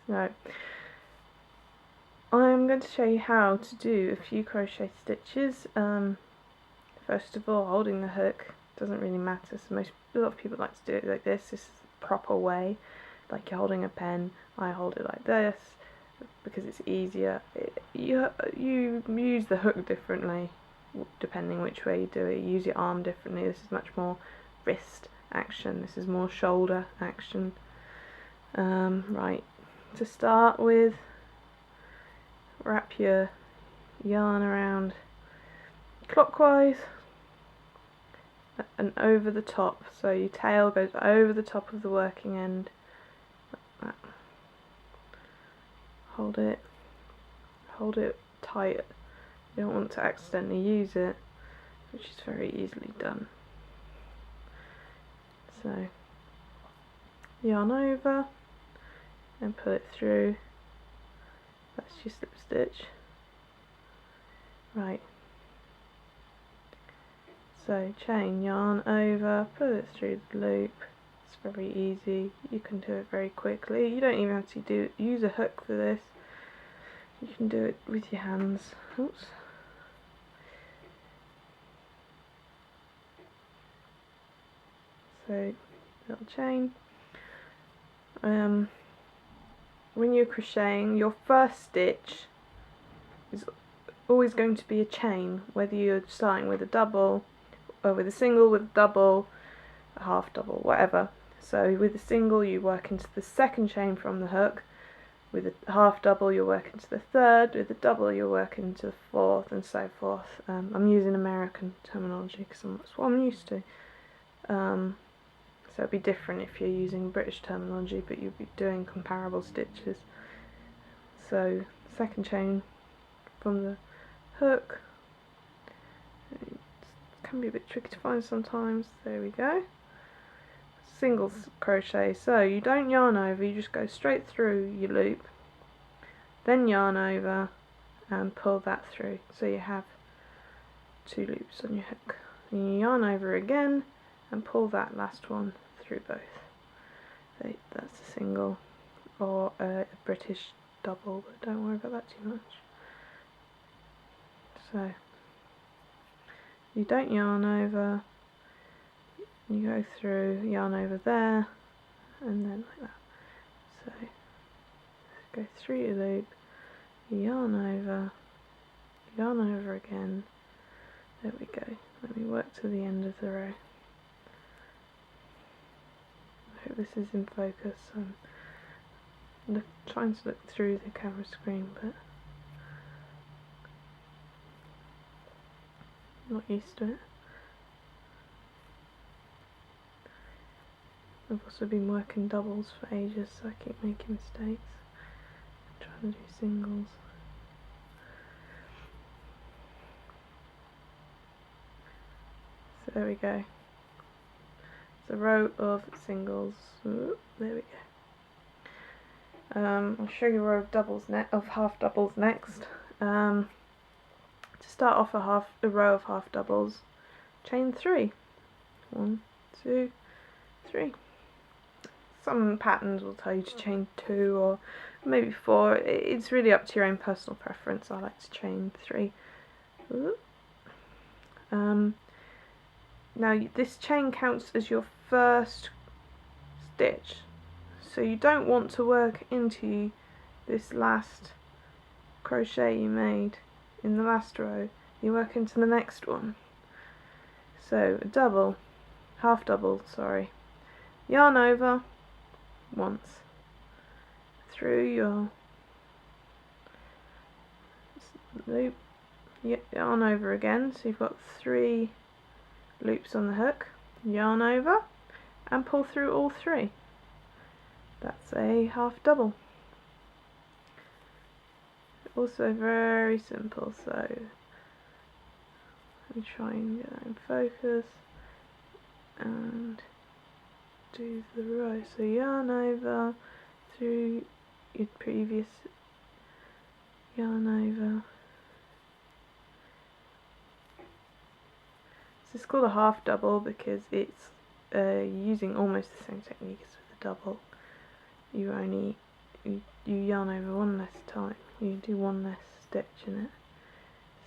Right, I'm going to show you how to do a few crochet stitches. First of all, holding the hook doesn't really matter, so a lot of people like to do it like this. This is the proper way, like you're holding a pen. I hold it like this because it's easier. You use the hook differently depending which way you do it. You use your arm differently. This is much more wrist action, this is more shoulder action. Right, to start with, wrap your yarn around clockwise and over the top, so your tail goes over the top of the working end like that. Hold it tight, you don't want to accidentally use it, which is very easily done. So yarn over and pull it through, that's your slip stitch. Right, so chain, yarn over, pull it through the loop. It's very easy, you can do it very quickly. You don't even have to use a hook for this, you can do it with your hands. Oops. So, little chain. When you're crocheting, your first stitch is always going to be a chain, whether you're starting with a double, or with a single, with a double, a half double, whatever. So with a single you work into the second chain from the hook, with a half double you'll work into the third, with a double you'll work into the fourth, and so forth. I'm using American terminology because that's what I'm used to. So it'd be different if you're using British terminology, but you'll be doing comparable stitches. So second chain from the hook, it can be a bit tricky to find sometimes. There we go. Single crochet, so you don't yarn over, you just go straight through your loop, then yarn over and pull that through, so you have two loops on your hook. And you yarn over again and pull that last one through both. So that's a single, or a British double, but don't worry about that too much. So you don't yarn over, you go through, yarn over there, and then like that. So go through your loop, yarn over again. There we go. Let me work to the end of the row. I hope this is in focus. I'm trying to look through the camera screen, but I'm not used to it. I've also been working doubles for ages, so I keep making mistakes. I'm trying to do singles. So there we go. It's a row of singles. Ooh, there we go. I'll show you a row of doubles of half doubles next. To start off a row of half doubles, chain 3. 1, 2, 3. Some patterns will tell you to chain 2 or maybe 4. It's really up to your own personal preference. I like to chain 3. Now this chain counts as your first stitch, so you don't want to work into this last crochet you made in the last row. You work into the next one. So a double, half double, sorry. Yarn over once through your loop, yarn over again, so you've got 3 loops on the hook, yarn over and pull through all 3. That's a half double. Also very simple, so let me try and get that in focus and do the row. So yarn over through your previous, yarn over. This is called a half double because it's using almost the same technique as with a double. You you yarn over one less time, you do one less stitch in it.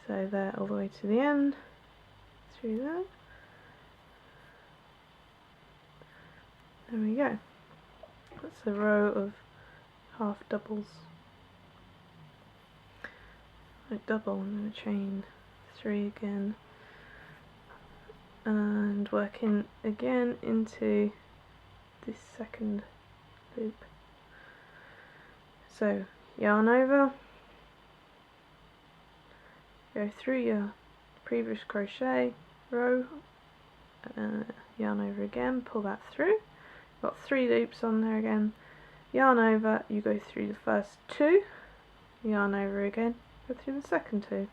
So there, all the way to the end, through there. There we go. That's a row of half doubles. Like double, I'm going to chain 3 again, and work in again into this second loop. So yarn over, go through your previous crochet row, yarn over again, pull that through, got 3 loops on there again, yarn over, you go through the first 2, yarn over again, go through the second 2.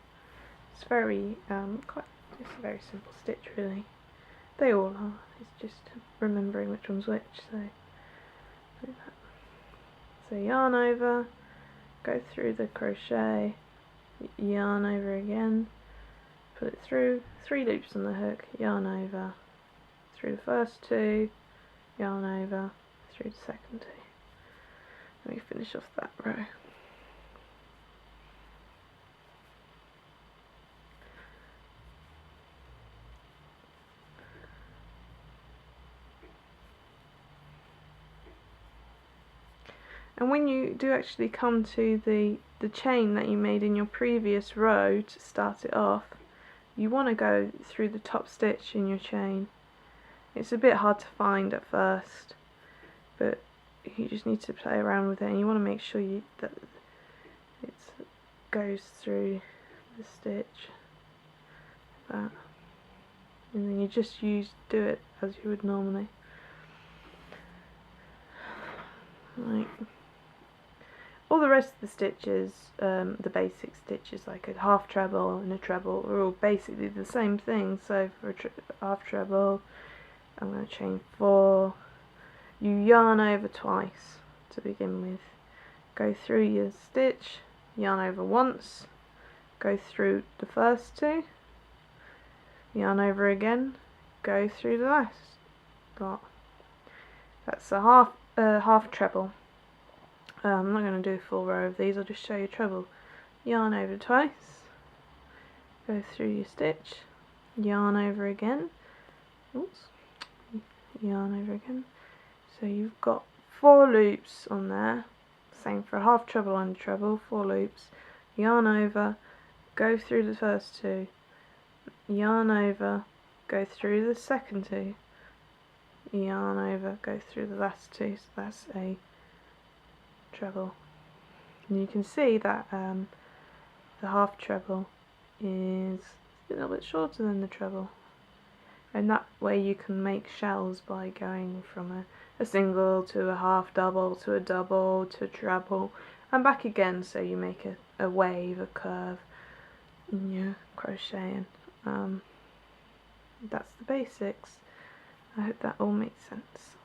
It's very it's a very simple stitch really. They all are, it's just remembering which one's which. So yarn over, go through the crochet, yarn over again, put it through, 3 loops on the hook, yarn over, through the first 2, yarn over, through the second 2. Let me finish off that row. And when you do actually come to the chain that you made in your previous row to start it off, you want to go through the top stitch in your chain. It's a bit hard to find at first, but you just need to play around with it, and you want to make sure that it goes through the stitch like that, and then you just do it as you would normally. Right. All the rest of the stitches, the basic stitches like a half treble and a treble, are all basically the same thing. So for a half treble, I'm going to chain 4. You yarn over twice to begin with. Go through your stitch, yarn over once, go through the first 2, yarn over again, go through the last lot. That's a half treble. I'm not going to do a full row of these, I'll just show you treble. Yarn over twice, go through your stitch, yarn over again, oops, yarn over again. So you've got 4 loops on there, same for a half treble and a treble, 4 loops, yarn over, go through the first 2, yarn over, go through the second 2, yarn over, go through the last 2, so that's a treble. And you can see that the half treble is a little bit shorter than the treble, and that way you can make shells by going from a single to a half double to a double to a treble and back again, so you make a wave, a curve in your crochet, and that's the basics. I hope that all makes sense.